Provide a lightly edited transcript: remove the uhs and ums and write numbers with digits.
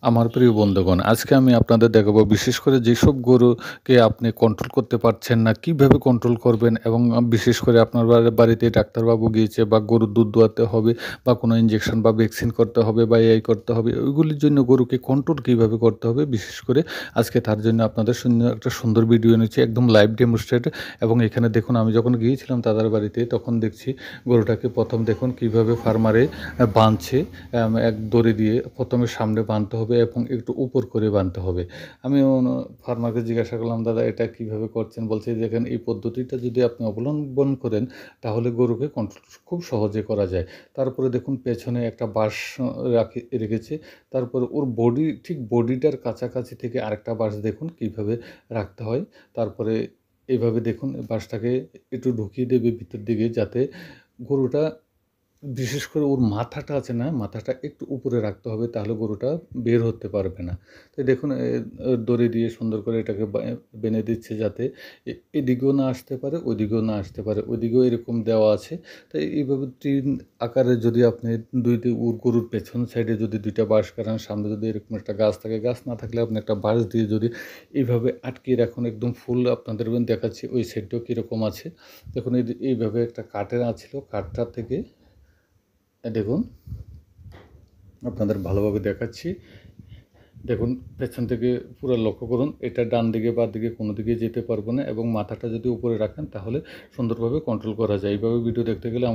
আমার প্রিয় বন্ধুগণ, আজকে আমি আপনাদের দেখাবো বিশেষ করে যেসব গরুকে আপনি কন্ট্রোল করতে পারছেন না, কিভাবে কন্ট্রোল করবেন এবং বিশেষ করে আপনার বাড়িতে ডাক্তারবাবু গিয়েছে বা গরুর দুধ দোয়াতে হবে বা কোনো ইনজেকশন বা ভ্যাকসিন করতে হবে বা এই করতে হবে, ওইগুলির জন্য গরুকে কন্ট্রোল কিভাবে করতে হবে বিশেষ করে আজকে তার জন্য আপনাদের একটা সুন্দর ভিডিও এনেছি একদম লাইভ ডেমনস্ট্রেট। এবং এখানে দেখুন আমি যখন গিয়েছিলাম তাদের বাড়িতে তখন দেখছি গরুটাকে প্রথম দেখুন কিভাবে ফার্মারে বাঁধছে। এক দড়ি দিয়ে প্রথমে সামনে বাঁধতে হবে এবং একটু উপর করে বাঁধতে হবে। আমি ফার্মারকে জিজ্ঞাসা করলাম, "দাদা এটা কিভাবে করছেন?" বলছে, "দেখেন এই পদ্ধতিটা যদি আপনি অবলম্বন করেন তাহলে গরুকে কন্ট্রোল খুব সহজে করা যায়।" তারপরে দেখুন পেছনে একটা বাঁশ রেখেছে। তারপরে ওর ঠিক বডিটার কাছাকাছি থেকে আরেকটা বাঁশ দেখুন কিভাবে রাখতে হয়। তারপরে এভাবে দেখুন বাঁশটাকে একটু ঢুকিয়ে দেবে ভিতর দিকে যাতে গরুটা, বিশেষ করে ওর মাথাটা আছে না, মাথাটা একটু উপরে রাখতে হবে তাহলে গরুটা বের হতে পারবে না। তো দেখুন দড়ি দিয়ে সুন্দর করে এটাকে বেঁধে দিচ্ছে যাতে এদিকেও না আসতে পারে, ওইদিকেও না আসতে পারে। ওইদিকেও এরকম দেওয়া আছে। তো এইভাবে টিন আকারে যদি আপনি ওর গরুর পেছন সাইডে যদি ২ টা বাঁশ গাড়ান, সামনে যদি এরকম একটা গাছ থাকে, গাছ না থাকলে আপনি একটা বাঁশ দিয়ে যদি এইভাবে আটকিয়ে রাখুন, একদম ফুল আপনাদের দেখাচ্ছি ওই সাইডটাও কীরকম আছে। দেখুন এইভাবে একটা কাঠের ছিল, কাঠটা থেকে দেখুন আপনাদের ভালোভাবে দেখাচ্ছি। দেখুন পেছন থেকে পুরো লক্ষ্য করুন। এটা ডান দিকে বাঁ দিকে কোনো দিকে যেতে পারবে না এবং মাথাটা যদি উপরে রাখেন তাহলে সুন্দরভাবে কন্ট্রোল করা যায়। এইভাবে ভিডিও দেখতে গেলে আমার